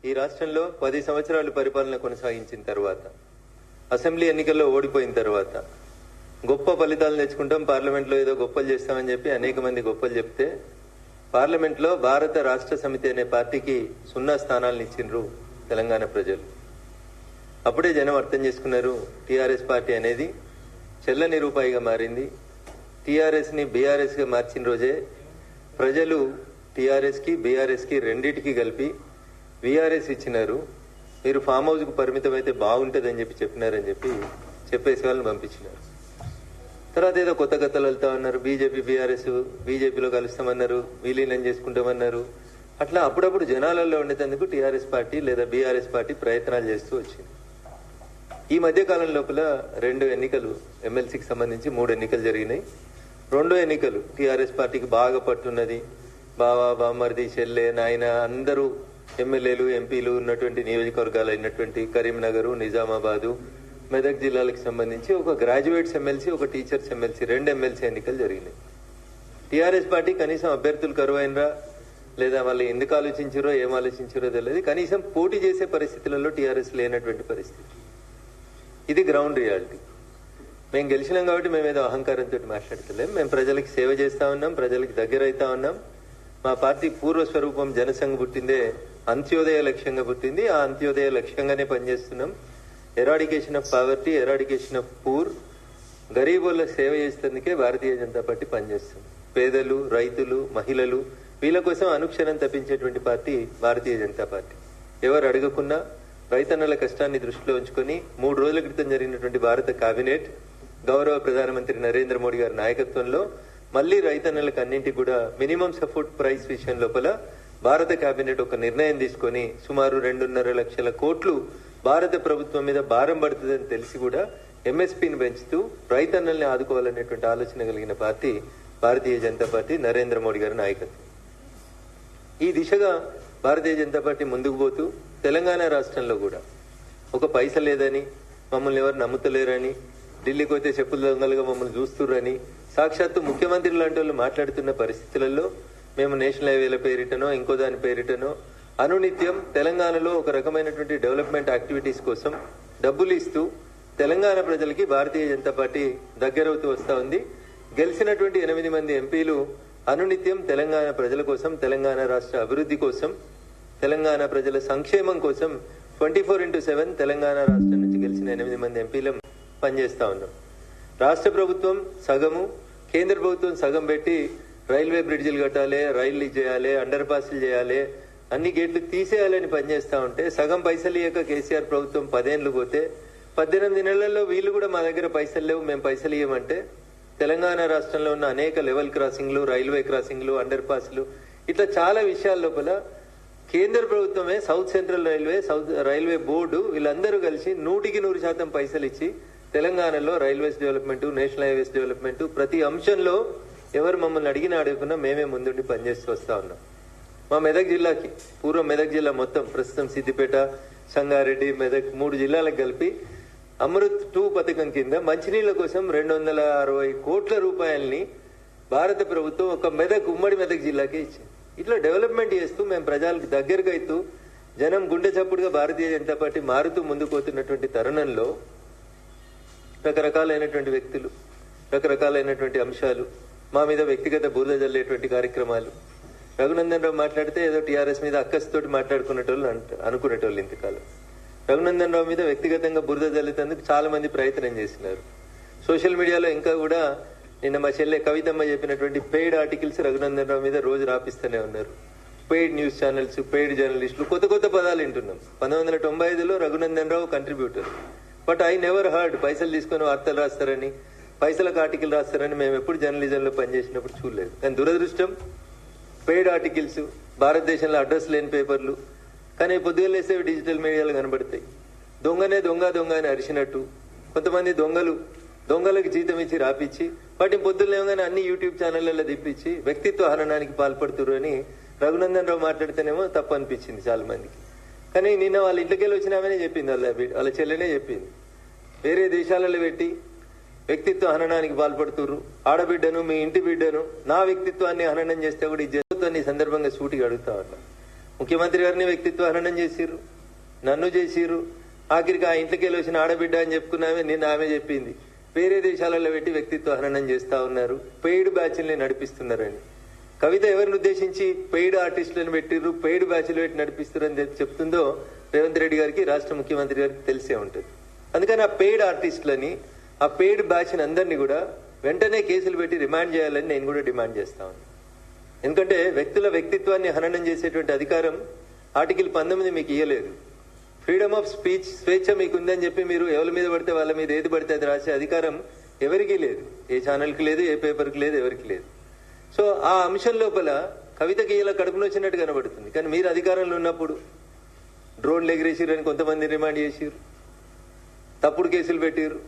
ఈ రాష్ట్రంలో 10 సంవత్సరాలు పరిపాలన కొనసాగించిన తర్వాత, అసెంబ్లీ ఎన్నికల్లో ఓడిపోయిన తర్వాత గొప్ప ఫలితాలు తెచ్చుకుంటాం, పార్లమెంట్లో ఏదో గొప్పలు చేస్తామని చెప్పి అనేక మంది గొప్పలు చెప్తే, పార్లమెంట్లో భారత రాష్ట్ర సమితి అనే పార్టీకి 0 స్థానాలను ఇచ్చిండ్రు తెలంగాణ ప్రజలు. అప్పుడే జనం అర్థం చేసుకున్నారు, టీఆర్ఎస్ పార్టీ అనేది చెల్లని రూపాయిగా మారింది. టీఆర్ఎస్ ని బీఆర్ఎస్ గా మార్చిన రోజే ప్రజలు టీఆర్ఎస్ కి బీఆర్ఎస్ కి రెండింటికి కలిపి వీఆర్ఎస్ ఇచ్చినారు. మీరు ఫామ్ హౌస్ కు పరిమితం అయితే బాగుంటుందని చెప్పి చెప్పినారని చెప్పి చెప్పేసి వాళ్ళని పంపించినారు. తర్వాత ఏదో కొత్త కథలు వెళ్తా ఉన్నారు. బీజేపీ బీఆర్ఎస్ బీజేపీలో కలుస్తామన్నారు, విలీనం చేసుకుంటామన్నారు. అట్లా అప్పుడప్పుడు జనాలలో ఉండేందుకు టీఆర్ఎస్ పార్టీ లేదా బీఆర్ఎస్ పార్టీ ప్రయత్నాలు చేస్తూ వచ్చింది. ఈ మధ్య కాలం లోపల 2 ఎన్నికలు, ఎమ్మెల్సీకి సంబంధించి 3 ఎన్నికలు జరిగినాయి. 2 ఎన్నికలు టీఆర్ఎస్ పార్టీకి బాగా పట్టున్నది. బావా, బామ్మర్ది, చెల్లె, నాయన అందరూ ఎమ్మెల్యేలు ఎంపీలు ఉన్నటువంటి నియోజకవర్గాలు అయినటువంటి కరీంనగర్, నిజామాబాదు, మెదక్ జిల్లాలకు సంబంధించి ఒక గ్రాడ్యుయేట్స్ ఎమ్మెల్సీ, ఒక టీచర్స్ ఎమ్మెల్సీ, 2 ఎమ్మెల్సీ ఎన్నికలు జరిగినాయి. టీఆర్ఎస్ పార్టీ కనీసం అభ్యర్థులు కరువైనరా లేదా వాళ్ళు ఎందుకు ఆలోచించారో ఏం ఆలోచించారో తెలియదు. కనీసం పోటీ చేసే పరిస్థితులలో టీఆర్ఎస్ లేనటువంటి పరిస్థితి. ఇది గ్రౌండ్ రియాలిటీ. మేము గెలిచినాం కాబట్టి మేము ఏదో అహంకారంతో మాట్లాడతలేం. మేము ప్రజలకు సేవ చేస్తా ఉన్నాం, ప్రజలకు దగ్గర అవుతా ఉన్నాం. మా పార్టీ పూర్వ స్వరూపం జనసంఘ పుట్టిందే అంత్యోదయ లక్ష్యంగా పుట్టింది. ఆ అంత్యోదయ లక్ష్యంగానే పనిచేస్తున్నాం. Eradication of poverty, eradication of poor, గరీబుల సేవ చేసేందుకే భారతీయ జనతా పార్టీ పనిచేస్తుంది. పేదలు, రైతులు, మహిళలు వీళ్ళ కోసం అనుక్షణం తప్పించేటువంటి పార్టీ భారతీయ జనతా పార్టీ. ఎవరు అడగకున్నా రైతన్నల కష్టాన్ని దృష్టిలో ఉంచుకొని 3 రోజుల క్రితం జరిగినటువంటి భారత కేబినెట్ గౌరవ ప్రధానమంత్రి నరేంద్ర మోడీ గారి నాయకత్వంలో మళ్లీ రైతన్నలకు అన్నింటికి కూడా మినిమం సపోర్ట్ ప్రైస్ విషయం లోపల భారత కేబినెట్ ఒక నిర్ణయం తీసుకొని సుమారు 2.5 లక్షల కోట్లు భారత ప్రభుత్వం మీద భారం పడుతుందని తెలిసి కూడా ఎంఎస్పీని పెంచుతూ రైతన్నల్ని ఆదుకోవాలనేటువంటి ఆలోచన కలిగిన పార్టీ భారతీయ జనతా పార్టీ, నరేంద్ర మోడీ గారి నాయకత్వం. ఈ దిశగా భారతీయ జనతా పార్టీ ముందుకు పోతూ తెలంగాణ రాష్ట్రంలో కూడా ఒక పైస లేదని, మమ్మల్ని ఎవరు నమ్ముతలేరని, ఢిల్లీకి పోతే చెప్పుల దొంగలుగా మమ్మల్ని చూస్తుర్రని సాక్షాత్తు ముఖ్యమంత్రి లాంటి వాళ్ళు మాట్లాడుతున్న పరిస్థితులలో మేము నేషనల్ హైవేల పేరిటనో ఇంకో దాని పేరిటనో అనునిత్యం తెలంగాణలో ఒక రకమైనటువంటి డెవలప్మెంట్ యాక్టివిటీస్ కోసం డబ్బులు ఇస్తూ తెలంగాణ ప్రజలకి భారతీయ జనతా పార్టీ దగ్గరవుతూ వస్తా ఉంది. గెలిచినటువంటి 8 మంది ఎంపీలు అనునిత్యం తెలంగాణ ప్రజల కోసం, తెలంగాణ రాష్ట్ర అభివృద్ధి కోసం, తెలంగాణ ప్రజల సంక్షేమం కోసం 24/7 తెలంగాణ రాష్ట్రం నుంచి గెలిచిన 8 మంది ఎంపీలు పనిచేస్తా ఉన్నాం. రాష్ట్ర ప్రభుత్వం సగము, కేంద్ర ప్రభుత్వం సగం పెట్టి రైల్వే బ్రిడ్జిలు కట్టాలి, రైళ్లు చేయాలి, అండర్ పాస్లు చేయాలి, అన్ని గేట్లు తీసేయాలని పనిచేస్తా ఉంటే సగం పైసలు ఇయ్యక కేసీఆర్ ప్రభుత్వం 10 ఏళ్లు పోతే 18 నెలల్లో వీళ్ళు కూడా మా దగ్గర పైసలు లేవు, మేము పైసలు ఇయ్యమంటే తెలంగాణ రాష్ట్రంలో ఉన్న అనేక లెవెల్ క్రాసింగ్లు, రైల్వే క్రాసింగ్లు, అండర్ పాస్లు ఇట్లా చాలా విషయాల లోపల కేంద్ర ప్రభుత్వమే, south central railway, south railway board వీళ్ళందరూ కలిసి 100% పైసలు ఇచ్చి తెలంగాణలో railways development, national highways development ప్రతి అంశంలో ఎవరు మమ్మల్ని అడగకున్నా మేమే ముందుండి పనిచేస్తూ వస్తా ఉన్నాం. మా మెదక్ జిల్లాకి, పూర్వం మెదక్ జిల్లా మొత్తం, ప్రస్తుతం సిద్దిపేట, సంగారెడ్డి, మెదక్ 3 జిల్లాలకు కలిపి అమృత్ 2 పథకం కింద మంచినీళ్ల కోసం 260 కోట్ల రూపాయల్ని భారత ప్రభుత్వం ఒక మెదక్, ఉమ్మడి మెదక్ జిల్లాకే ఇచ్చింది. ఇట్లా డెవలప్మెంట్ చేస్తూ మేము ప్రజలకు దగ్గరకు అవుతూ జనం గుండె చప్పుడుగా భారతీయ జనతా పార్టీ మారుతూ ముందుకు పోతున్నటువంటి తరుణంలో రకరకాలైనటువంటి వ్యక్తులు, రకరకాలైనటువంటి అంశాలు, మా మీద వ్యక్తిగత బురద జల్లేటువంటి కార్యక్రమాలు. రఘునందన్ రావు మాట్లాడితే ఏదో టీఆర్ఎస్ మీద అక్కస్తోటి మాట్లాడుకునేటోళ్ళు అనుకునేటోళ్ళు. ఇంతకాలం రఘునందన్ రావు మీద వ్యక్తిగతంగా బురద జల్లేందుకు చాలా మంది ప్రయత్నం చేసినారు. సోషల్ మీడియాలో ఇంకా కూడా నిన్న మా చెల్లె కవితమ్మ చెప్పినటువంటి పెయిడ్ ఆర్టికల్స్ రఘునందన్ రావు మీద రోజు రాపిస్తూనే ఉన్నారు. పెయిడ్ న్యూస్ ఛానల్స్, పెయిడ్ జర్నలిస్టులు, కొత్త కొత్త పదాలు వింటున్నాం. 1995లో Raghunandan Rao contributor, but I never heard పైసలు తీసుకొని వార్తలు రాస్తారని, పైసలకు ఆర్టికల్ రాస్తారని మేము ఎప్పుడు జర్నలిజంలో పనిచేసినప్పుడు చూడలేదు. కానీ దురదృష్టం, పెయిడ్ ఆర్టికల్స్, భారతదేశంలో అడ్రస్ లేని పేపర్లు, కానీ పొద్దుగా లేస్తే డిజిటల్ మీడియాలో కనబడతాయి. దొంగనే దొంగ దొంగ అని అరిచినట్టు కొంతమంది దొంగలకు జీతం ఇచ్చి రాపిచ్చి వాటిని పొద్దులేమగానే అన్ని యూట్యూబ్ ఛానళ్లలో తిప్పించి వ్యక్తిత్వ హననానికి పాల్పడుతురు అని రఘునందన్ రావు మాట్లాడితేనేమో తప్పు అనిపించింది చాలా మందికి. కానీ నిన్న వాళ్ళ ఇంటికెళ్ళి వచ్చినామనే చెప్పింది, వాళ్ళ చెల్లెనే చెప్పింది. వేరే దేశాలలో పెట్టి వ్యక్తిత్వ హననానికి పాల్పడుతుర్రు, ఆడబిడ్డను, మీ ఇంటి బిడ్డను, నా వ్యక్తిత్వాన్ని హననం చేస్తే కూడా ఈ జరుగుతాన్ని సందర్భంగా సూటిగా అడుగుతా ఉన్నా. ముఖ్యమంత్రి గారిని వ్యక్తిత్వ హననం చేసిర్రు, నన్ను చేసిర్రు. ఆఖరికి ఆ ఇంట్లోకి వెళ్ళి వచ్చిన ఆడబిడ్డ అని చెప్పుకున్నామే, నిన్న ఆమె చెప్పింది వేరే దేశాలలో పెట్టి వ్యక్తిత్వ హననం చేస్తా ఉన్నారు, పెయిడ్ బ్యాచ్ల్ని నడిపిస్తున్నారని. కవిత ఎవరిని ఉద్దేశించి పెయిడ్ ఆర్టిస్టులను పెట్టిర్రు, పెయిడ్ బ్యాచ్లు పెట్టి నడిపిస్తున్నారని చెప్తుందో రేవంత్ రెడ్డి గారికి, రాష్ట్ర ముఖ్యమంత్రి గారికి తెలిసే ఉంటుంది. అందుకని ఆ పెయిడ్ ఆర్టిస్టులని, ఆ పెయిడ్ బ్యాచ్ని అందరినీ కూడా వెంటనే కేసులు పెట్టి రిమాండ్ చేయాలని నేను కూడా డిమాండ్ చేస్తా ఉన్నాను. ఎందుకంటే వ్యక్తుల వ్యక్తిత్వాన్ని హననం చేసేటువంటి అధికారం ఆర్టికల్ 19 మీకు ఇయ్యలేదు. ఫ్రీడమ్ ఆఫ్ స్పీచ్, స్వేచ్ఛ మీకు ఉందని చెప్పి మీరు ఎవరి మీద పడితే వాళ్ళ మీద ఏది పడితే అది రాసే అధికారం ఎవరికీ లేదు. ఏ ఛానల్కి లేదు, ఏ పేపర్కి లేదు, ఎవరికి లేదు. సో ఆ అంశం లోపల కవితకి ఇలా కడుపునొచ్చినట్టు కనబడుతుంది. కానీ మీరు అధికారంలో ఉన్నప్పుడు డ్రోన్లు ఎగిరేసిరని కొంతమంది రిమాండ్ చేసిరు, తప్పుడు కేసులు పెట్టిరు,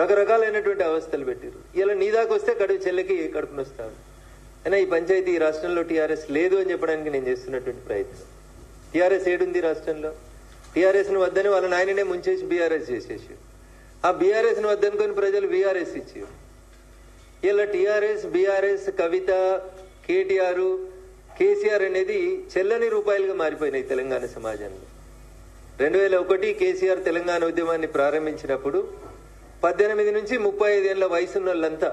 రకరకాలైనటువంటి అవస్థలు పెట్టిరు. ఇలా నీ దాకా వస్తే చెల్లెకి కడుపునొస్తాను. అయినా ఈ పంచాయతీ ఈ రాష్ట్రంలో టీఆర్ఎస్ లేదు అని చెప్పడానికి నేను చేస్తున్నటువంటి ప్రయత్నం. టీఆర్ఎస్ ఏడుంది రాష్ట్రంలో? టీఆర్ఎస్ ను వద్దని వాళ్ళ నాయననే ముంచేసి బీఆర్ఎస్ చేసేసి, ఆ బీఆర్ఎస్ ను వద్దనుకొని ప్రజలు బీఆర్ఎస్ ఇచ్చారు. ఇలా టీఆర్ఎస్, బీఆర్ఎస్, కవిత, కేటీఆర్, కేసీఆర్ అనేది చెల్లని రూపాయలుగా మారిపోయినాయి తెలంగాణ సమాజంలో. 2001 కేసీఆర్ తెలంగాణ ఉద్యమాన్ని ప్రారంభించినప్పుడు 18 నుంచి 35 ఏళ్ల వయసున్న వాళ్ళంతా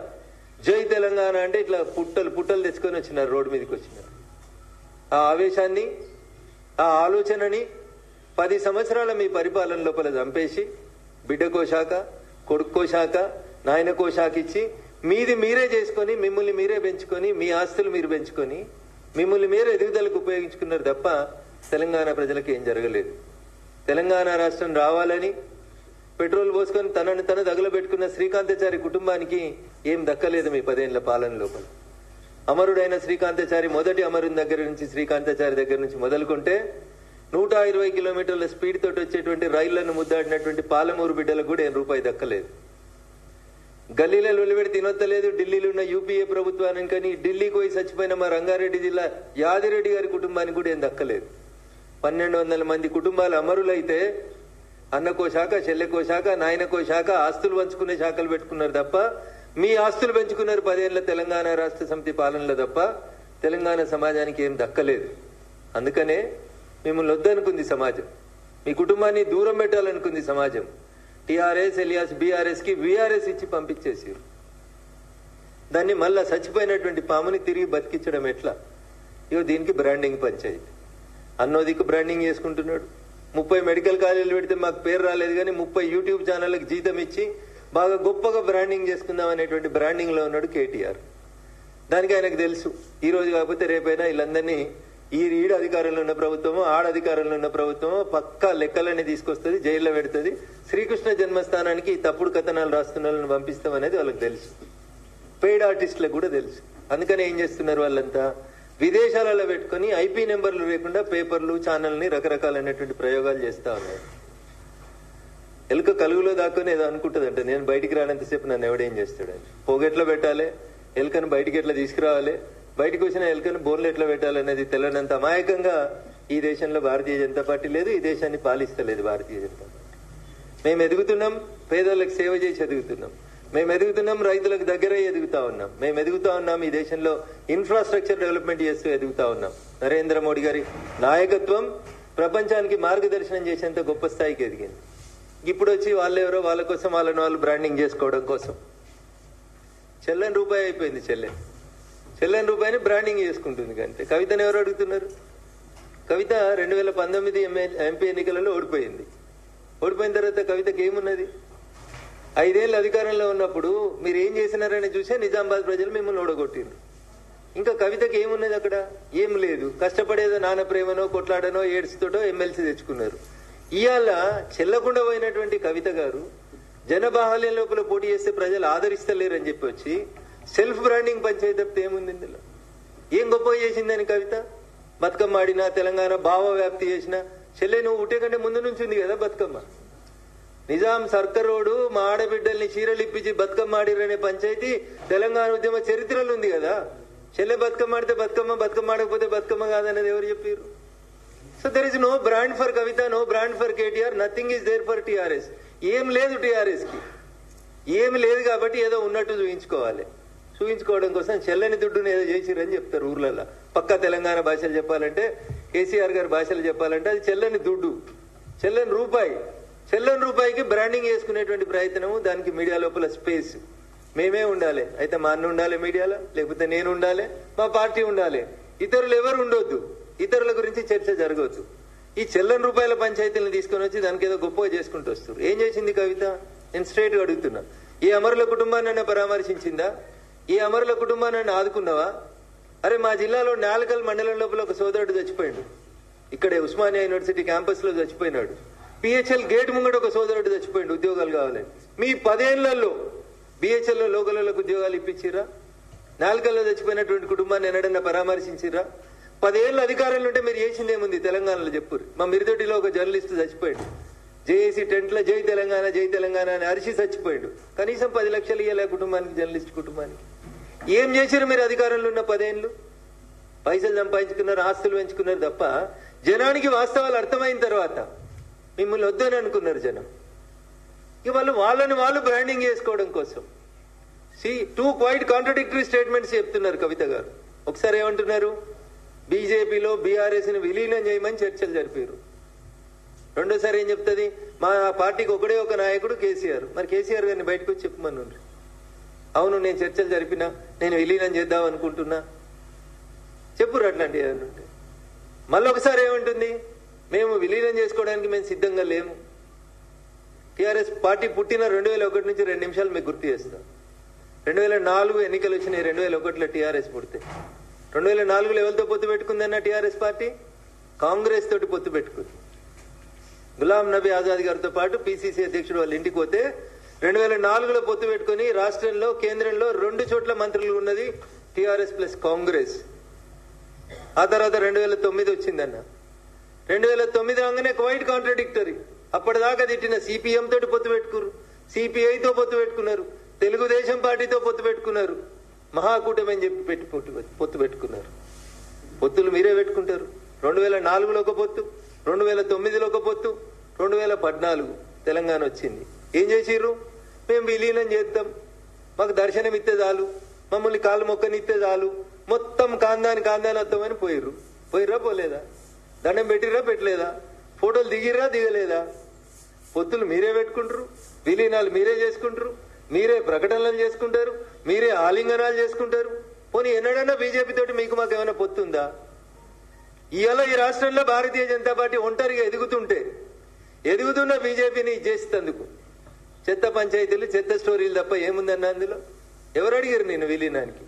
జై తెలంగాణ అంటే ఇట్లా పుట్టలు తెచ్చుకొని వచ్చినారు, రోడ్డు మీదకి వచ్చినారు. ఆ ఆవేశాన్ని, ఆ ఆలోచనని 10 సంవత్సరాల మీ పరిపాలన లోపల చంపేసి బిడ్డకో శాఖ, కొడుక్కో శాఖ, నాయనకో శాఖ ఇచ్చి మీది మీరే చేసుకొని, మిమ్మల్ని మీరే పెంచుకొని, మీ ఆస్తులు మీరు పెంచుకొని, మిమ్మల్ని మీరే ఎదుగుదలకు ఉపయోగించుకున్నారు తప్ప తెలంగాణ ప్రజలకు ఏం జరగలేదు. తెలంగాణ రాష్ట్రం రావాలని పెట్రోల్ పోసుకొని తనను తను తగలబెట్టుకున్న శ్రీకాంతాచారి కుటుంబానికి ఏం దక్కలేదు మీ 10 ఏళ్ల పాలన లోపల. అమరుడైన శ్రీకాంతాచారి, మొదటి అమరుని దగ్గర నుంచి, శ్రీకాంతాచారి దగ్గర నుంచి మొదలుకుంటే 120 కిలోమీటర్ల స్పీడ్ తోటి వచ్చేటువంటి రైళ్లను ముద్దాడినటువంటి పాలమూరు బిడ్డలకు కూడా రూపాయి దక్కలేదు. గల్లీలలో వెలువడి తినొత్తలేదు. ఢిల్లీలో ఉన్న యూపీఏ ప్రభుత్వానికి కానీ ఢిల్లీకి పోయి చచ్చిపోయిన మా రంగారెడ్డి జిల్లా యాదిరెడ్డి గారి కుటుంబానికి కూడా ఏం దక్కలేదు. 1200 మంది కుటుంబాలు అమరులైతే అన్నకో శాఖ, చెల్లెకో శాఖ, నాయనకో శాఖ, ఆస్తులు పంచుకునే శాఖలు పెట్టుకున్నారు తప్ప మీ ఆస్తులు పెంచుకున్నారు 10 ఏళ్ల తెలంగాణ రాష్ట్ర సమితి పాలనలో తప్ప తెలంగాణ సమాజానికి ఏం దక్కలేదు. అందుకనే మిమ్మల్ని వద్దనుకుంది సమాజం, మీ కుటుంబాన్ని దూరం పెట్టాలనుకుంది సమాజం. టీఆర్ఎస్ ఎలియాస్ బీఆర్ఎస్ కి వీఆర్ఎస్ ఇచ్చి పంపించేసారు. దాన్ని మళ్ళా చచ్చిపోయినటువంటి పాముని తిరిగి బతికించడం ఎట్లా? ఇగో దీనికి బ్రాండింగ్ పంచాయతీ. అన్నోదికు బ్రాండింగ్ చేసుకుంటున్నాడు. 30 మెడికల్ కాలేజీలు పెడితే మాకు పేరు రాలేదు కానీ 30 యూట్యూబ్ ఛానళ్ళకి జీతం ఇచ్చి బాగా గొప్పగా బ్రాండింగ్ చేసుకుందాం అనేటువంటి బ్రాండింగ్ లో ఉన్నాడు కేటీఆర్. దానికి ఆయనకు తెలుసు, ఈ రోజు కాకపోతే రేపైనా వీళ్ళందరినీ ఈడ అధికారంలో ఉన్న ప్రభుత్వమో ఆడ అధికారంలో ఉన్న ప్రభుత్వమో పక్కా లెక్కలన్నీ తీసుకొస్తుంది, జైల్లో పెడుతుంది. శ్రీకృష్ణ జన్మస్థానానికి తప్పుడు కథనాలు రాస్తున్న వాళ్ళని పంపిస్తాం అనేది వాళ్ళకి తెలుసు. పెయిడ్ ఆర్టిస్టులకు కూడా తెలుసు. అందుకని ఏం చేస్తున్నారు వాళ్ళంతా? విదేశాలలో పెట్టుకుని ఐపీ నెంబర్లు లేకుండా పేపర్లు, ఛానల్ని రకరకాలైనటువంటి ప్రయోగాలు చేస్తా ఉన్నారు. ఎలుక కలుగులో దాక్కుని ఏదో అనుకుంటుందంట, నేను బయటికి రానంతసేపు నన్ను ఎవడేం చేస్తాడని. పొగెట్లా పెట్టాలి, ఎలుకను బయటికి ఎట్లా తీసుకురావాలి, బయటకు వచ్చిన ఎలుకను బోన్లు ఎట్లా పెట్టాలనేది తెలియనంత అమాయకంగా ఈ దేశంలో భారతీయ జనతా పార్టీ లేదు, ఈ దేశాన్ని పాలిస్తలేదు భారతీయ జనతా పార్టీ. మేము ఎదుగుతున్నాం, పేదలకు సేవ చేసి ఎదుగుతున్నాం. మేము ఎదుగుతున్నాం, రైతులకు దగ్గర ఎదుగుతా ఉన్నాం. మేము ఎదుగుతా ఉన్నాం, ఈ దేశంలో ఇన్ఫ్రాస్ట్రక్చర్ డెవలప్మెంట్ చేస్తూ ఎదుగుతా ఉన్నాం. నరేంద్ర మోడీ గారి నాయకత్వం ప్రపంచానికి మార్గదర్శనం చేసేంత గొప్ప స్థాయికి ఎదిగింది. ఇప్పుడు వచ్చి వాళ్ళెవరో వాళ్ళ కోసం వాళ్ళని వాళ్ళు బ్రాండింగ్ చేసుకోవడం కోసం చెల్లని రూపాయి అయిపోయింది. చెల్లని రూపాయిని బ్రాండింగ్ చేసుకుంటుంది. కంటే కవితను ఎవరు అడుగుతున్నారు? కవిత 2019 ఎంపీ ఎన్నికలలో ఓడిపోయింది. ఓడిపోయిన తర్వాత కవితకి ఏమున్నది? 5 ఏళ్ళు అధికారంలో ఉన్నప్పుడు మీరు ఏం చేసినారని చూసే నిజామాబాద్ ప్రజలు మిమ్మల్ని ఓడగొట్టిండ్రు. ఇంకా కవితకి ఏమున్నది అక్కడ? ఏం లేదు. కష్టపడేదో నాన్న ప్రేమనో, కొట్లాడనో, ఏడ్స్తోటో ఎమ్మెల్సీ తెచ్చుకున్నారు. ఇవాళ చెల్లకుండా పోయినటువంటి కవిత గారు జనబాహల్యం లోపల పోటీ చేస్తే ప్రజలు ఆదరిస్తలేరని చెప్పి వచ్చి సెల్ఫ్ బ్రాండింగ్ పంచాయతీ తప్పితే ఏముంది ఇందులో? ఏం గొప్పగా చేసిందని కవిత? బతుకమ్మ ఆడినా, తెలంగాణ భావ వ్యాప్తి చేసిన చెల్లె నువ్వు ఉట్టే కంటే ముందు నుంచి ఉంది కదా బతుకమ్మ. నిజాం సర్కరోడు మా ఆడబిడ్డల్ని చీరలు ఇప్పించి బతుకమ్మ ఆడిరనే పంచాయతీ తెలంగాణ ఉద్యమ చరిత్రలో ఉంది కదా. చెల్లె బతుకమ్మ ఆడితే బతుకమ్మ, బతుకమ్మ ఆడకపోతే బతుకమ్మ కాదనేది ఎవరు చెప్పారు? So there is no brand for Kavitha, no brand for KTR, nothing is there for TRS. ఏం లేదు టీఆర్ఎస్ కి, ఏమి లేదు కాబట్టి ఏదో ఉన్నట్టు చూపించుకోవాలి. చూపించుకోవడం కోసం చెల్లని దుడ్డును ఏదో చేసిరని చెప్తారు ఊర్లలో. పక్కా తెలంగాణ భాషలు చెప్పాలంటే కేసీఆర్ గారి భాషలు చెప్పాలంటే అది చెల్లని దుడ్డు, చెల్లని రూపాయికి బ్రాండింగ్ చేసుకునేటువంటి ప్రయత్నము. దానికి మీడియా లోపల స్పేస్ మేమే ఉండాలి. అయితే మా అన్న ఉండాలి మీడియాలో, లేకపోతే నేను ఉండాలి, మా పార్టీ ఉండాలి. ఇతరులు ఎవరు ఉండొద్దు, ఇతరుల గురించి చర్చ జరగవచ్చు. ఈ చెల్లని రూపాయల పంచాయతీలను తీసుకొని వచ్చి దానికి ఏదో గొప్పగా చేసుకుంటూ వస్తారు. ఏం చేసింది కవిత? నేను స్ట్రైట్ గా అడుగుతున్నా. ఈ అమరుల కుటుంబాన్ని పరామర్శించిందా? ఈ అమరుల కుటుంబాన్ని ఆదుకున్నావా? అరే మా జిల్లాలో నాలుకల్ మండలం లోపల ఒక సోదరుడు చచ్చిపోయాడు. ఇక్కడే ఉస్మానియా యూనివర్సిటీ క్యాంపస్ లో చచ్చిపోయినాడు. పిహెచ్ఎల్ గేట్ ముంగట ఒక సోదరుడు చచ్చిపోయాడు ఉద్యోగాలు కావాలని. మీ 10 ఏళ్లలో బిహెచ్ఎల్ లో లోకలకు ఉద్యోగాలు ఇప్పించిరా? నాలుకల్లో చచ్చిపోయినటువంటి కుటుంబాన్ని ఎన్నడన్నా పరామర్శించిరా? 10 ఏళ్ళ అధికారంలో ఉంటే మీరు చేసిందేముంది తెలంగాణలో చెప్పురు. మా మిరిదొడ్డిలో ఒక జర్నలిస్ట్ చచ్చిపోయాడు. జేఏసీ టెంట్లో జై తెలంగాణ అని అరిచి చచ్చిపోయాడు. కనీసం 10 లక్షలు ఇవ్వలే కుటుంబానికి, జర్నలిస్ట్ కుటుంబానికి. ఏం చేశారు మీరు అధికారంలో ఉన్న 10 ఏళ్ళు? పైసలు సంపాదించుకున్నారు, ఆస్తులు పెంచుకున్నారు తప్ప జనానికి వాస్తవాలు అర్థమైన తర్వాత మిమ్మల్ని వద్దని అనుకున్నారు జనం. ఇక వాళ్ళని వాళ్ళు బ్రాండింగ్ చేసుకోవడం కోసం టూ క్వైట్ కాంట్రడిక్టరీ స్టేట్మెంట్స్ చెప్తున్నారు కవిత గారు. ఒకసారి ఏమంటున్నారు, బీజేపీలో బీఆర్ఎస్ ని విలీనం చేయమని చర్చలు జరిపారు. రెండోసారి ఏం చెప్తుంది, మా పార్టీకి ఒకడే ఒక నాయకుడు కేసీఆర్. మరి కేసీఆర్ గారిని బయటకు వచ్చి చెప్పమన్నారు. అవును నేను చర్చలు జరిపినా, నేను విలీనం చేద్దాం అనుకుంటున్నా, చెప్పురు అట్లాంటి ఏమంటుంటే. మళ్ళీ ఒకసారి ఏమంటుంది, మేము విలీనం చేసుకోవడానికి మేము సిద్ధంగా లేము. టీఆర్ఎస్ పార్టీ పుట్టిన 2001 నుంచి 2 నిమిషాలు మీకు గుర్తు చేస్తాం. 2004 ఎన్నికలు వచ్చినాయి. 2001లో టీఆర్ఎస్ పుడితే 2004లో ఎవరితో పొత్తు పెట్టుకుందన్న టీఆర్ఎస్ పార్టీ? కాంగ్రెస్ తోటి పొత్తు పెట్టుకుంది. గులాం నబీ ఆజాద్ గారితో పాటు పిసిసి అధ్యక్షుడు వాళ్ళ ఇంటికి పోతే 2004లో పొత్తు పెట్టుకుని రాష్ట్రంలో కేంద్రంలో 2 చోట్ల మంత్రులు ఉన్నది టీఆర్ఎస్ ప్లస్ కాంగ్రెస్. ఆ తర్వాత 2009 వచ్చిందన్న. 2009 రాగానే క్వైట్ కాంట్రడిక్టరీ. అప్పటిదాకా తిట్టిన సిపిఎం తోటి పొత్తు పెట్టుకున్నారు, సిపిఐతో పొత్తు పెట్టుకున్నారు, తెలుగుదేశం పార్టీతో పొత్తు పెట్టుకున్నారు, మహాకూటమి అని చెప్పి పొత్తు పెట్టుకున్నారు. పొత్తులు మీరే పెట్టుకుంటారు. 2004లో ఒక పొత్తు, 2009లో ఒక పొత్తు, 2014 తెలంగాణ వచ్చింది. ఏం చేసిర్రు? మేము విలీనం చేస్తాం, మాకు దర్శనం ఇస్తే చాలు, మమ్మల్ని కాలు మొక్కనిస్తే చాలు, మొత్తం కాందాని వస్తామని పోయిర్రా పోలేదా? దండం పెట్టిర్రా పెట్టలేదా? ఫోటోలు దిగలేదా? పొత్తులు మీరే పెట్టుకుంటారు, విలీనాలు మీరే చేసుకుంటారు, మీరే ప్రకటనలు చేసుకుంటారు, మీరే ఆలింగనాలు చేసుకుంటారు. పోనీ ఎన్నడన్నా బీజేపీ తోటి మీకు మాకు ఏమైనా పొత్తుందా? ఇవాళ ఈ రాష్ట్రంలో భారతీయ జనతా పార్టీ ఒంటరిగా ఎదుగుతున్న బీజేపీని ఇచ్చేసేందుకు చెత్త పంచాయతీలు, చెత్త స్టోరీలు తప్ప ఏముందన్న అందులో? ఎవరు అడిగారు నేను విలీనానికి?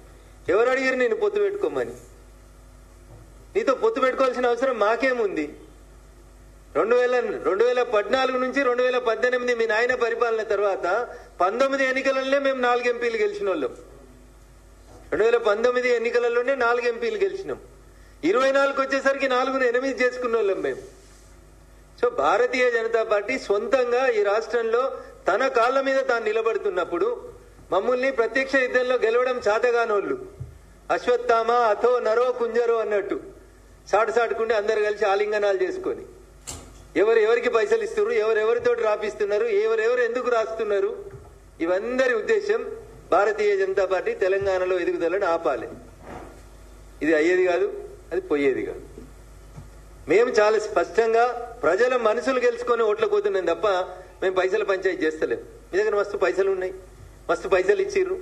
ఎవరు అడిగారు నేను పొత్తు పెట్టుకోమని? నీతో పొత్తు పెట్టుకోవాల్సిన అవసరం మాకేముంది? 2014 నుంచి 2018 మీ నాయన పరిపాలన తర్వాత 19 ఎన్నికలలోనే మేము 4 ఎంపీలు గెలిచిన వాళ్ళం. 2019 ఎన్నికలలోనే 4 ఎంపీలు గెలిచినాం. 24 వచ్చేసరికి 4ను 8 చేసుకున్న వాళ్ళం మేము. సో భారతీయ జనతా పార్టీ సొంతంగా ఈ రాష్ట్రంలో తన కాళ్ళ మీద తాను నిలబడుతున్నప్పుడు మమ్మల్ని ప్రత్యక్ష యుద్ధంలో గెలవడం చాతగానోళ్ళు, అశ్వత్థామ అథో నరో కుంజరో అన్నట్టు సాటుకుంటే అందరు కలిసి ఆలింగనాలు చేసుకొని ఎవరికి పైసలు ఇస్తున్నారు, ఎవరెవరితోటి రాపిస్తున్నారు, ఎవరెవరు ఎందుకు రాస్తున్నారు, ఇవందరి ఉద్దేశం భారతీయ జనతా పార్టీ తెలంగాణలో ఎదుగుదలను ఆపాలి. ఇది అయ్యేది కాదు, అది పోయేది కాదు. మేము చాలా స్పష్టంగా ప్రజల మనసులు గెలుచుకొని ఓట్లకు పోతున్నాం తప్ప మేము పైసల పంచాయతీ చేస్తలేం. మీ దగ్గర మస్తు పైసలు ఉన్నాయి, మస్తు పైసలు ఇచ్చిర్రు.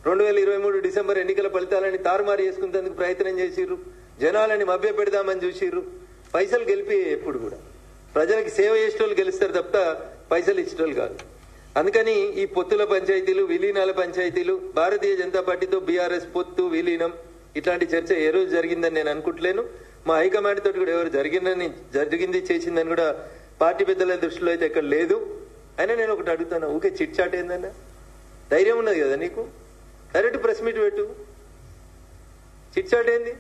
2023 డిసెంబర్ ఎన్నికల ఫలితాలని తారుమారు చేసుకునేందుకు ప్రయత్నం చేసిర్రు, జనాలని మభ్య పెడదామని చూసిర్రు. పైసలు గెలిపి ఎప్పుడు కూడా ప్రజలకి సేవ చేసేటోళ్ళు గెలుస్తారు తప్ప పైసలు ఇచ్చేటోళ్ళు కాదు. అందుకని ఈ పొత్తుల పంచాయతీలు, విలీనాల పంచాయతీలు, భారతీయ జనతా పార్టీతో బీఆర్ఎస్ పొత్తు, విలీనం ఇట్లాంటి చర్చ ఏ రోజు జరిగిందని నేను అనుకుంటలేను. మా హైకమాండ్ తోటి కూడా ఎవరు జరిగింది చేసిందని కూడా పార్టీ పెద్దల దృష్టిలో అయితే ఎక్కడ లేదు. అయినా నేను ఒకటి అడుగుతాను, ఊకే చిట్ చాట్ ఏందన్నా? ధైర్యం ఉన్నది కదా నీకు? డైరెక్ట్ ప్రెస్ మీట్ పెట్టు. చిట్ చాట్ ఏంది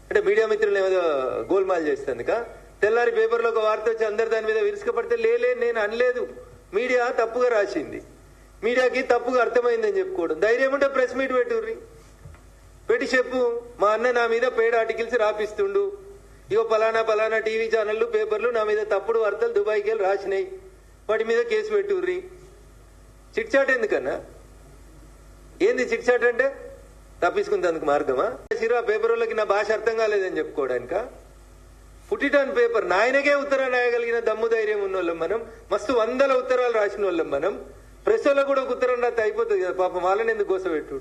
అంటే మీడియా మిత్రులు ఏదో గోల్మాల్ చేస్తుందికా? తెల్లారి పేపర్లో ఒక వార్త వచ్చి అందరు దాని మీద విరుసుకపడితే లేలే నేను అనలేదు, మీడియా తప్పుగా రాసింది, మీడియాకి తప్పుగా అర్థమైందని చెప్పుకోవడం. ధైర్యం ఉంటే ప్రెస్ మీట్ పెట్టి చెప్పు, మా అన్న నా మీద పెయిడ్ ఆర్టికల్స్ రాపిస్తుండు, ఇగో పలానా టీవీ ఛానళ్లు, పేపర్లు నా మీద తప్పుడు వార్తలు దుబాయ్కి వెళ్ళి రాసినాయి, వాటి మీద కేసు పెట్టుర్రి. చిట్ చాట్ ఎందుకన్నా? ఏంది చిట్ చాట్ అంటే? తప్పించుకునేందుకు మార్గమా? ఆ పేపర్ వాళ్ళకి నా భాష అర్థం కాలేదని చెప్పుకోవడానికా? Put it on paper. నాయనకే ఉత్తరాలు రాయగలిగిన దమ్ము ధైర్యం ఉన్న వాళ్ళం మనం. మస్తు 100 ఉత్తరాలు రాసిన వాళ్ళం మనం. ప్రెస్ వాళ్ళకు కూడా ఒక ఉత్తరం రాస్తే అయిపోతుంది కదా పాపం. వాళ్ళని ఎందుకు గోసపెట్టుడు?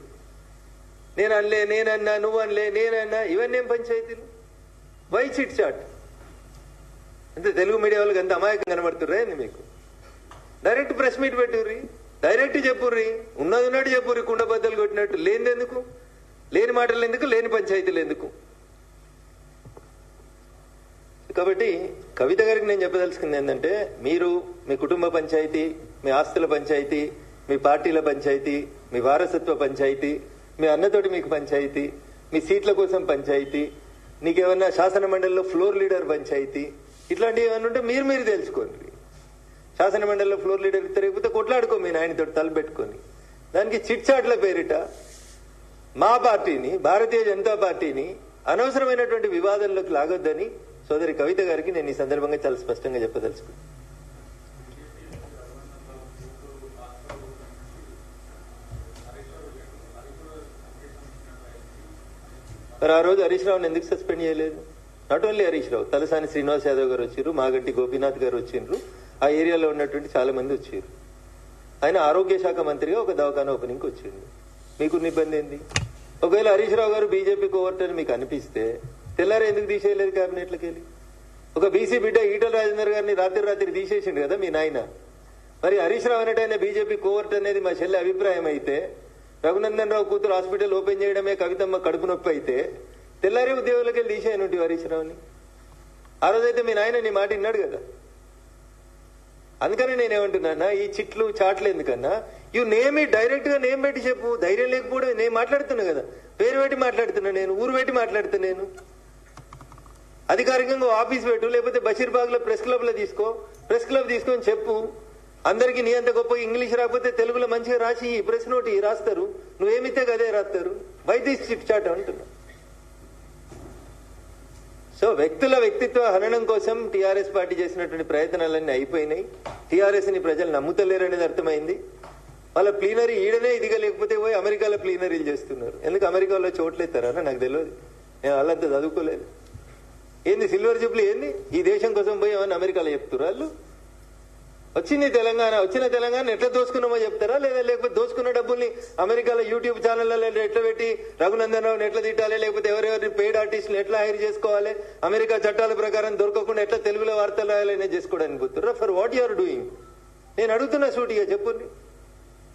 నేను అనలే, నేనన్నా, నువ్వు అనలే, నేనన్నా, ఇవన్నీ ఏం పంచాయతీలు? Why chit chat? అంటే తెలుగు మీడియా వాళ్ళకి అంత అమాయకం కనబడుతుర్రా ఏంది మీకు? డైరెక్ట్ ప్రెస్ మీట్ పెట్టుర్రి, డైరెక్ట్ చెప్పుర్రి, ఉన్నది ఉన్నట్టు చెప్పుర్రి, కుండ బద్దలు కొట్టినట్టు. లేనిదెందుకు? లేని మాటలు ఎందుకు? లేని పంచాయతీలు ఎందుకు? కాబట్టి కవిత గారికి నేను చెప్పదలుచుకుంది ఏంటంటే, మీరు మీ కుటుంబ పంచాయతీ, మీ ఆస్తుల పంచాయతీ, మీ పార్టీల పంచాయతీ, మీ వారసత్వ పంచాయతీ, మీ అన్నతోటి మీకు పంచాయతీ, మీ సీట్ల కోసం పంచాయతీ, నీకేమన్నా శాసన మండలిలో ఫ్లోర్ లీడర్ పంచాయతీ, ఇట్లాంటివి ఏమన్నా ఉంటే మీరు తెలుసుకోండి. శాసన మండలిలో ఫ్లోర్ లీడర్ తిరిగిపోతే కొట్లాడుకో మీ నాయనతో తలపెట్టుకొని. దానికి చిట్చాట్ల పేరిట మా పార్టీని, భారతీయ జనతా పార్టీని అనవసరమైనటువంటి వివాదంలోకి లాగొద్దని సోదరి కవిత గారికి నేను ఈ సందర్భంగా చాలా స్పష్టంగా చెప్పదలుచుకున్నాను. మరి ఆ రోజు హరీష్ రావుని ఎందుకు సస్పెండ్ చేయలేదు? నాట్ ఓన్లీ హరీష్ రావు, తలసాని శ్రీనివాస్ యాదవ్ గారు వచ్చిర్రు, మాగంటి గోపీనాథ్ గారు వచ్చిండ్రు, ఆ ఏరియాలో ఉన్నటువంటి చాలా మంది వచ్చారు. ఆయన ఆరోగ్య శాఖ మంత్రిగా ఒక దవాఖానా ఓపెనింగ్కి వచ్చిండు. మీకున్న ఇబ్బంది ఏంది? ఒకవేళ హరీష్ రావు గారు బీజేపీ కోవర్ట్ అని మీకు అనిపిస్తే తెల్లారే ఎందుకు తీసేయలేదు క్యాబినెట్లోకి వెళ్ళి? ఒక బీసీ బిడ్డ ఈటల రాజేందర్ గారిని రాత్రి తీసేసిండు కదా మీ నాయన. మరి హరీష్ రావు అనేటైనా బీజేపీ కోవర్ట్ అనేది మా చెల్లి అభిప్రాయం అయితే, రఘునందన్ రావు కూతురు హాస్పిటల్ ఓపెన్ చేయడమే కవితమ్మ కడుపు నొప్పి అయితే, తెల్లారే ఉద్యోగులకి వెళ్ళి తీసేయనుంటి హరీష్ రావుని. ఆ రోజైతే మీ నాయన నీ మాట విన్నాడు కదా. అందుకని నేనేమంటున్నా, ఈ చిట్లు చాట్లు ఎందుకన్నా, ఇవి నేమి డైరెక్ట్ గా నేమ్ పెట్టి చెప్పు. ధైర్యం లేకపోవడం, నేను మాట్లాడుతున్నా కదా, పేరు పెట్టి మాట్లాడుతున్నా, నేను ఊరు పెట్టి మాట్లాడుతున్నా. నేను అధికారికంగా ఆఫీస్ పెట్టు, లేకపోతే బషీర్బాగ్ లో ప్రెస్ క్లబ్ లో తీసుకో, ప్రెస్ క్లబ్ తీసుకొని చెప్పు. అందరికి నీ అంత గొప్ప ఇంగ్లీష్ రాకపోతే తెలుగులో మంచిగా రాసి ప్రెస్ నోటి రాస్తారు, నువ్వేమితే కదే రాస్తారు. వై దిస్ చిట్ చాట్ అంటున్నా. సో వ్యక్తుల వ్యక్తిత్వ హననం కోసం టీఆర్ఎస్ పార్టీ చేసినటువంటి ప్రయత్నాలన్నీ అయిపోయినాయి. టీఆర్ఎస్ ని ప్రజలు నమ్ముతలేరనేది అర్థమైంది. వాళ్ళ ప్లీనరీ ఈడనే ఇదిగా లేకపోతే పోయి అమెరికాలో ప్లీనరీలు చేస్తున్నారు. ఎందుకు అమెరికాలో చోట్లేస్తారా నాకు తెలియదు, నేను వాళ్ళంతా చదువుకోలేదు. ఏంది సిల్వర్ జూబ్లీ ఏంది? ఈ దేశం కోసం పోయి ఏమన్నా అమెరికాలో చెప్తున్నారు వాళ్ళు? వచ్చిన తెలంగాణ ఎట్లా దోసుకున్నామో చెప్తారా? లేకపోతే దోసుకున్న డబ్బుల్ని అమెరికాలో యూట్యూబ్ ఛానళ్లలో ఎట్లా పెట్టి రఘునందన్ రావుని ఎట్లా తిట్టాలి, లేకపోతే ఎవరెవరిని పెయిడ్ ఆర్టిస్టులు ఎట్లా హైర్ చేసుకోవాలి, అమెరికా చట్టాల ప్రకారం దొరకకుండా ఎట్లా తెలుగులో వార్తలు రాయాలనే చేసుకోవడానికి పోతుర్రా? For what you are doing? నేను అడుగుతున్నా సూటిగా చెప్పుర్ని.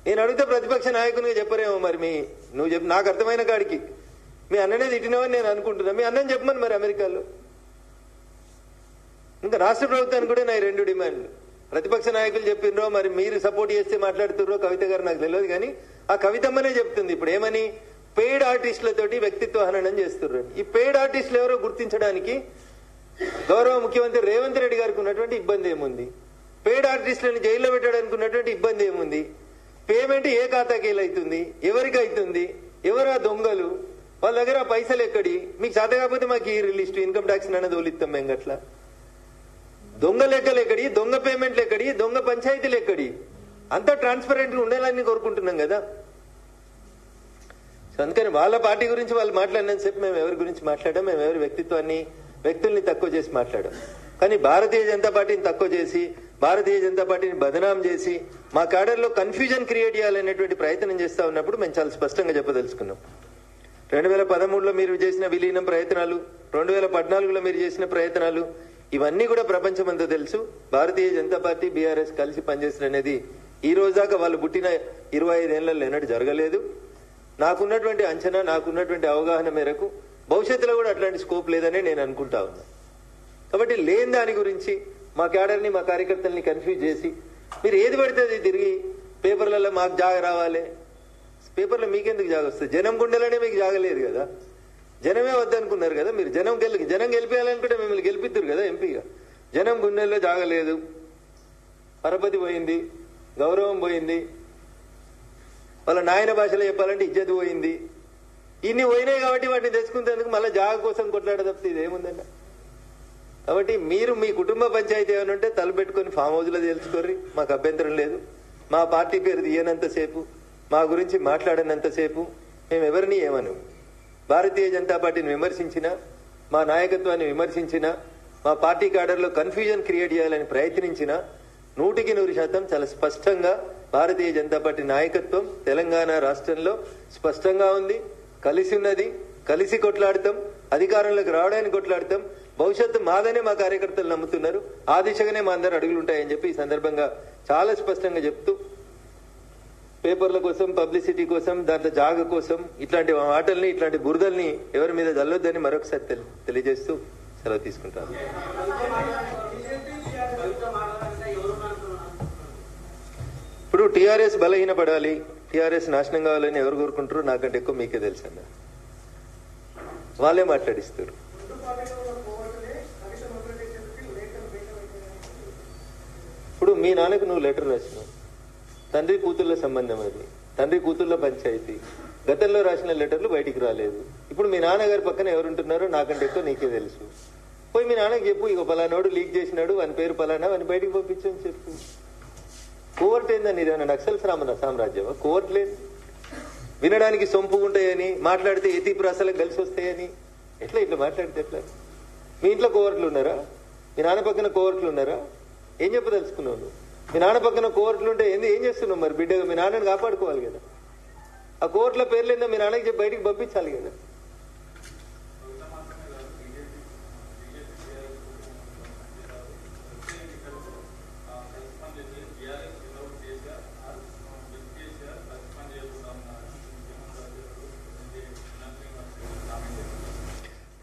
నేను అడిగితే ప్రతిపక్ష నాయకునిగా చెప్పరేమో. మరి నువ్వు చెప్పు, నాకు అర్థమైన కాడికి మీ అన్ననే తిట్టినావని నేను అనుకుంటున్నా. మీ అన్నని చెప్పమని మరి అమెరికాలో. ఇంకా రాష్ట్ర ప్రభుత్వానికి కూడా నా 2 డిమాండ్లు. ప్రతిపక్ష నాయకులు చెప్పినరో మరి మీరు సపోర్ట్ చేస్తే మాట్లాడుతుర్రో కవిత గారు నాకు తెలియదు, కానీ ఆ కవితమ్మనే చెప్తుంది ఇప్పుడు ఏమని, పెయిడ్ ఆర్టిస్టులతోటి వ్యక్తిత్వ హననం చేస్తున్నారు. ఈ పెయిడ్ ఆర్టిస్టులు ఎవరో గుర్తించడానికి గౌరవ ముఖ్యమంత్రి రేవంత్ రెడ్డి గారికి ఉన్నటువంటి ఇబ్బంది ఏముంది? పెయిడ్ ఆర్టిస్టులను జైల్లో పెట్టడానికి ఉన్నటువంటి ఇబ్బంది ఏముంది? పేమెంట్ ఏ ఖాతాకి అవుతుంది, ఎవరికి అవుతుంది, ఎవరు ఆ దొంగలు, వాళ్ళ దగ్గర ఆ పైసలు ఎక్కడి? మీకు చేత కాకపోతే మాకు ఈ లిస్ట్ ఇన్కమ్ ట్యాక్స్ అనేది తోలిస్తాం మేము. గట్లా దొంగ లెక్కలు ఎక్కడి, దొంగ పేమెంట్లు ఎక్కడి, దొంగ పంచాయతీలు ఎక్కడి? అంతా ట్రాన్స్పరెంట్ గా ఉండాలని కోరుకుంటున్నాం కదా. సో అందుకని వాళ్ళ పార్టీ గురించి వాళ్ళు మాట్లాడినంతసేపు మేము ఎవరి గురించి మాట్లాడాం, మేము ఎవరి వ్యక్తుల్ని తక్కువ చేసి మాట్లాడాం. కానీ భారతీయ జనతా పార్టీని తక్కువ చేసి, భారతీయ జనతా పార్టీని బదనాం చేసి, మా క్యాడర్లో కన్ఫ్యూజన్ క్రియేట్ చేయాలనేటువంటి ప్రయత్నం చేస్తా ఉన్నప్పుడు మేము చాలా స్పష్టంగా చెప్పదలుచుకున్నాం. 2013లో మీరు చేసిన విలీనం ప్రయత్నాలు, 2014లో మీరు చేసిన ప్రయత్నాలు, ఇవన్నీ కూడా ప్రపంచమంతా తెలుసు. భారతీయ జనతా పార్టీ బీఆర్ఎస్ కలిసి పనిచేస్తున్నది ఈ రోజు దాకా వాళ్ళు పుట్టిన 25 ఏళ్లలో ఎన్నడూ జరగలేదు. నాకున్నటువంటి అంచనా, నాకున్నటువంటి అవగాహన మేరకు భవిష్యత్తులో కూడా అట్లాంటి స్కోప్ లేదనే నేను అనుకుంటా ఉన్నా. కాబట్టి లేని దాని గురించి మా క్యాడర్ని, మా కార్యకర్తల్ని కన్ఫ్యూజ్ చేసి మీరు ఏది పడితే అది తిరిగి పేపర్లలో మాకు జాగ రావాలి. పేపర్లో మీకెందుకు జాగ వస్తుంది? జనం గుండెలనే మీకు జాగలేదు కదా, జనమే వద్దనుకున్నారు కదా మీరు. జనం గెలిపేయాలనుకుంటే మిమ్మల్ని గెలిపిద్దురు కదా ఎంపీగా. జనం గుండెల్లో జాగలేదు, పరపతి పోయింది, గౌరవం పోయింది, వాళ్ళ నాయన భాషలో చెప్పాలంటే ఇజ్జత్ పోయింది. ఇన్ని పోయినాయి కాబట్టి వాటిని తెచ్చుకునేందుకు మళ్ళీ జాగ కోసం కొట్లాడ తప్పితే ఇదేముందన్న. కాబట్టి మీరు మీ కుటుంబ పంచాయతీ ఏమైనా ఉంటే తలపెట్టుకుని ఫామ్ హౌస్ లో తెలుసుకోర్రి, మాకు అభ్యంతరం లేదు. మా పార్టీ పేరు తీయనంతసేపు, మా గురించి మాట్లాడనంతసేపు మేము ఎవరిని ఏమను. భారతీయ జనతా పార్టీని విమర్శించినా, మా నాయకత్వాన్ని విమర్శించినా, మా పార్టీ క్యాడర్లో కన్ఫ్యూజన్ క్రియేట్ చేయాలని ప్రయత్నించిన 100% చాలా స్పష్టంగా భారతీయ జనతా పార్టీ నాయకత్వం తెలంగాణ రాష్ట్రంలో స్పష్టంగా ఉంది, కలిసి ఉన్నది, కలిసి కొట్లాడతాం, అధికారంలోకి రావడానికి కొట్లాడతాం, భవిష్యత్తు మాదనే మా కార్యకర్తలు నమ్ముతున్నారు, ఆ దిశగానే మా అందరు అడుగులు ఉంటాయని చెప్పి ఈ సందర్భంగా చాలా స్పష్టంగా చెప్తూ, పేపర్ల కోసం, పబ్లిసిటీ కోసం, దాంట్లో జాగ కోసం ఇట్లాంటి మాటల్ని, ఇట్లాంటి బురదల్ని ఎవరి మీద జల్లొద్దని మరొకసారి తెలియజేస్తూ సెలవు తీసుకుంటాను. ఇప్పుడు టీఆర్ఎస్ బలహీనపడాలి, టీఆర్ఎస్ నాశనం కావాలని ఎవరు కోరుకుంటారో నాకంటే ఎక్కువ మీకే తెలుసు అన్న. వాళ్ళే మాట్లాడిస్తారు. ఇప్పుడు మీ నాన్నకు నువ్వు లెటర్ రాసినావు, తండ్రి కూతుళ్ళ సంబంధం అది, తండ్రి కూతుళ్ళ పంచాయతీ. గతంలో రాసిన లెటర్లు బయటికి రాలేదు. ఇప్పుడు మీ నాన్నగారి పక్కన ఎవరుంటున్నారో నాకంటే ఎక్కువ నీకే తెలుసు. పోయి మీ నాన్నకి చెప్పు, ఇక పలానాడు లీక్ చేసినాడు, వాని పేరు పలానా, వాని బయటికి పంపించని చెప్పు. కోవర్ట్ ఏందని, ఇదేమన్నా నక్సల్ సామ్రాజ్యమా? కోవర్ట్ లేదు. వినడానికి సొంపుగా ఉంటాయని, మాట్లాడితే ఎతి ప్రాసలకు కలిసి వస్తాయని ఎట్లా ఇట్లా మాట్లాడితే ఎట్లా? మీ ఇంట్లో కోవర్ట్లు ఉన్నారా? మీ నాన్న పక్కన కోవర్ట్లు ఉన్నారా? ఏం చెప్పదలుచుకున్నావు నువ్వు? మీ నాన్న పక్కన కోవర్ట్లు ఉంటే ఏం చేస్తున్నావు మరి? బిడ్డగా మీ నాన్నని కాపాడుకోవాలి కదా. ఆ కోవర్ట్ల పేర్లు ఏందో మీ నాన్నకి చెప్పి బయటికి పంపించాలి కదా.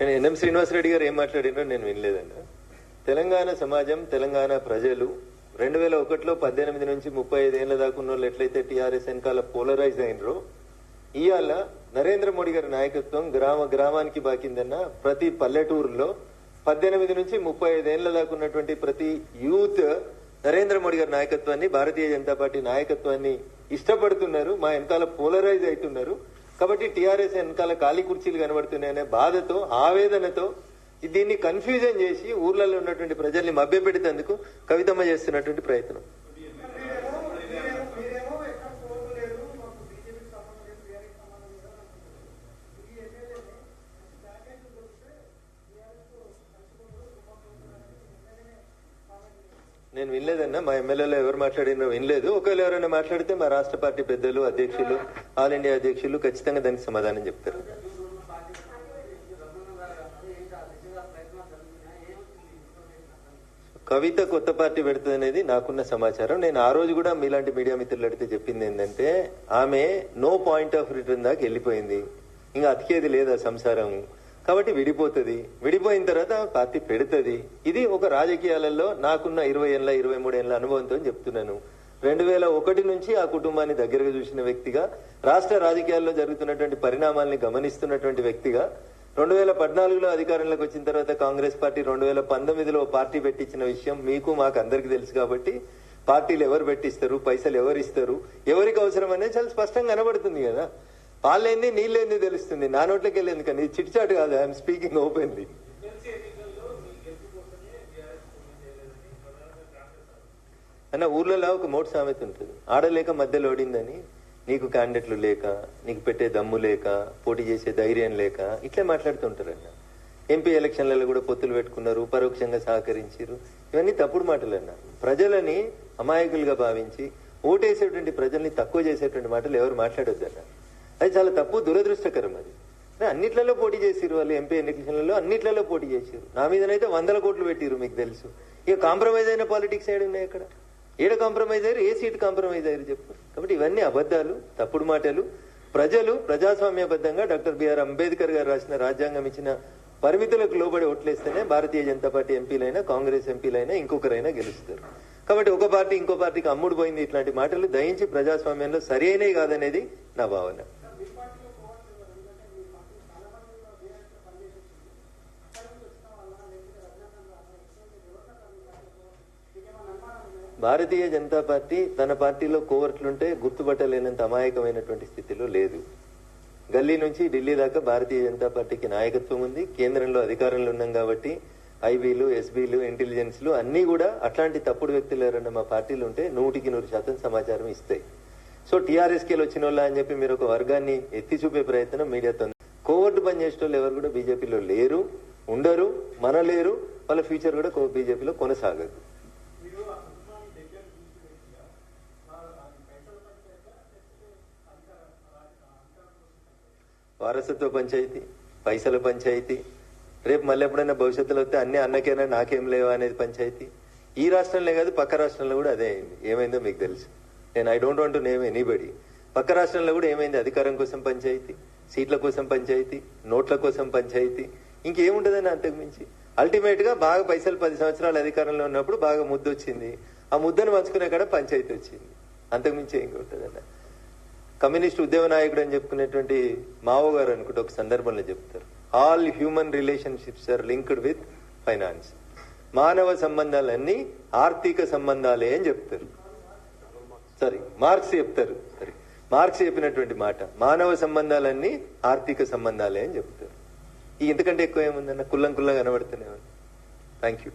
నేను ఎన్ఎం శ్రీనివాసరెడ్డి గారు ఏం మాట్లాడినో నేను వినలేదన్న. తెలంగాణ సమాజం, తెలంగాణ ప్రజలు 2001లో 18 నుంచి 35 ఏళ్ల దాకా ఉన్న వాళ్ళు ఎట్లయితే టీఆర్ఎస్ వెనకాల పోలరైజ్ అయినరో, ఇవాళ నరేంద్ర మోడీ గారి నాయకత్వం గ్రామానికి బాకిందన్న. ప్రతి పల్లెటూరులో 18 నుంచి 35 ఏళ్ల దాకా ఉన్నటువంటి ప్రతి యూత్ నరేంద్ర మోడీ గారి నాయకత్వాన్ని, భారతీయ జనతా పార్టీ నాయకత్వాన్ని ఇష్టపడుతున్నారు. మా వెనకాల పోలరైజ్ అవుతున్నారు. కాబట్టి టీఆర్ఎస్ వెనకాల ఖాళీ కుర్చీలు కనబడుతున్నాయనే బాధతో, ఆవేదనతో దీన్ని కన్ఫ్యూజన్ చేసి ఊర్లలో ఉన్నటువంటి ప్రజల్ని మభ్యపెట్టేందుకు కవితమ్మ చేస్తున్నటువంటి ప్రయత్నం. నేను వినలేదన్నా, మా ఎమ్మెల్యేలో ఎవరు మాట్లాడినో వినలేదు. ఒకవేళ ఎవరైనా మాట్లాడితే మా రాష్ట్ర పార్టీ పెద్దలు, అధ్యక్షులు, ఆల్ ఇండియా అధ్యక్షులు ఖచ్చితంగా దానికి సమాధానం చెప్తారు. కవిత కొత్త పార్టీ పెడుతుంది అనేది నాకున్న సమాచారం. నేను ఆ రోజు కూడా మీలాంటి మీడియా మిత్రులు అడిగితే చెప్పింది ఏంటంటే, ఆమె నో పాయింట్ ఆఫ్ రిటర్న్ దాకా వెళ్ళిపోయింది, ఇంకా అతికేది లేదు ఆ సంసారం, కాబట్టి విడిపోతుంది, విడిపోయిన తర్వాత పార్టీ పెడుతుంది. ఇది ఒక రాజకీయాలలో నాకున్న 20 ఏళ్ళ 23 ఏళ్ల అనుభవంతో చెప్తున్నాను. 2001 నుంచి ఆ కుటుంబాన్ని దగ్గరగా చూసిన వ్యక్తిగా, రాష్ట్ర రాజకీయాల్లో జరుగుతున్నటువంటి పరిణామాల్ని గమనిస్తున్నటువంటి వ్యక్తిగా, 2014లో అధికారంలోకి వచ్చిన తర్వాత కాంగ్రెస్ పార్టీ 2019లో పార్టీ పెట్టించిన విషయం మీకు మాకు అందరికి తెలుసు. కాబట్టి పార్టీలు ఎవరు పెట్టిస్తారు, పైసలు ఎవరు ఇస్తారు, ఎవరికి అవసరం అనేది చాలా స్పష్టంగా కనబడుతుంది కదా. పాలేంది నీళ్ళేంది తెలుస్తుంది. నా నోట్లోకి వెళ్ళేంది కానీ ఇది చిట్చాటు కాదు. I'm speaking openly. అన్న, ఊర్లలో ఒక మోటు సామెత ఉంటుంది, ఆడలేక మధ్యలో ఓడిందని. నీకు క్యాండిడేట్లు లేక, నీకు పెట్టే దమ్ము లేక, పోటీ చేసే ధైర్యం లేక ఇట్లే మాట్లాడుతుంటారన్న. ఎంపీ ఎలక్షన్లలో కూడా పొత్తులు పెట్టుకున్నారు, పరోక్షంగా సహకరించారు. ఇవన్నీ తప్పుడు మాటలన్న. ప్రజలని అమాయకులుగా భావించి ఓటేసేటువంటి ప్రజల్ని తక్కువ చేసేటువంటి మాటలు ఎవరు మాట్లాడొద్దన్న. అది చాలా తప్పు, దురదృష్టకరం. అది అన్నిట్లలో పోటీ చేసిరు వాళ్ళు. ఎంపీ ఎన్నికలలో అన్నిట్లలో పోటీ చేసిరు. నా మీదనైతే 100 కోట్లు పెట్టిరు, మీకు తెలుసు. ఇక కాంప్రమైజ్ అయిన పాలిటిక్స్ ఏడు ఉన్నాయి అక్కడ? ఏడ కాంప్రమైజ్ అయ్యారు? ఏ సీట్ కాంప్రమైజ్ అయ్యారు చెప్పు. కాబట్టి ఇవన్నీ అబద్ధాలు, తప్పుడు మాటలు. ప్రజలు ప్రజాస్వామ్యబద్ధంగా డాక్టర్ బిఆర్ అంబేద్కర్ గారు రాసిన రాజ్యాంగం ఇచ్చిన పరిమితులకు లోబడి ఓట్లేస్తేనే భారతీయ జనతా పార్టీ ఎంపీలైనా, కాంగ్రెస్ ఎంపీలైనా, ఇంకొకరైనా గెలుస్తారు. కాబట్టి ఒక పార్టీ ఇంకో పార్టీకి అమ్ముడు పోయింది ఇట్లాంటి మాటలు దయించి ప్రజాస్వామ్యంలో సరి అయినవి కాదనేది నా భావన. భారతీయ జనతా పార్టీ తన పార్టీలో కోవర్ట్లుంటే గుర్తుపట్టలేనంత అమాయకమైనటువంటి స్థితిలో లేదు. గల్లీ నుంచి ఢిల్లీ దాకా భారతీయ జనతా పార్టీకి నాయకత్వం ఉంది. కేంద్రంలో అధికారంలో ఉన్నాం కాబట్టి ఐబీలు, ఎస్బీలు, ఇంటెలిజెన్స్లు అన్ని కూడా అట్లాంటి తప్పుడు వ్యక్తులు ఎవరన్నా మా పార్టీలు ఉంటే 100% సమాచారం ఇస్తాయి. సో టీఆర్ఎస్కి వచ్చిన వాళ్ళ అని చెప్పి మీరు ఒక వర్గాన్ని ఎత్తి చూపే ప్రయత్నం మీడియాతో. కోవర్ట్ పని చేసే వాళ్ళు ఎవరు కూడా బీజేపీలో లేరు, ఉండరు, మనలేరు. వాళ్ళ ఫ్యూచర్ కూడా బీజేపీలో కొనసాగదు. వారసత్వ పంచాయతీ, పైసల పంచాయతీ, రేపు మళ్ళీ ఎప్పుడైనా భవిష్యత్తులో వస్తే అన్ని అన్నకేనా నాకేం లేవా అనేది పంచాయతీ. ఈ రాష్ట్రంలో కాదు, పక్క రాష్ట్రంలో కూడా అదే అయింది. ఏమైందో మీకు తెలుసు. నేను I don't want to name anybody. పక్క రాష్ట్రంలో కూడా ఏమైంది? అధికారం కోసం పంచాయతీ, సీట్ల కోసం పంచాయతీ, నోట్ల కోసం పంచాయతీ, ఇంకేముంటదని అంతకుమించి. అల్టిమేట్ గా బాగా పైసలు 10 సంవత్సరాలు అధికారంలో ఉన్నప్పుడు బాగా ముద్దు వచ్చింది, ఆ ముద్దను పంచుకునే కాడ పంచాయతీ వచ్చింది, అంతకుమించి ఏం ఉంటుందన్న. కమ్యూనిస్ట్ ఉద్యమ నాయకుడు అని చెప్పుకునేటువంటి మావో గారు అనుకుంటే ఒక సందర్భంలో చెప్తారు, all human relationships are linked with finance. మానవ సంబంధాలన్నీ ఆర్థిక సంబంధాలే అని చెప్తారు. మార్క్స్ చెప్తారు. మార్క్స్ చెప్పినటువంటి మాట, మానవ సంబంధాలన్నీ ఆర్థిక సంబంధాలే అని చెప్తారు. ఇంతకంటే ఎక్కువ ఏముందన్న? కుల్లం కనబడుతూనే ఉంది. Thank you.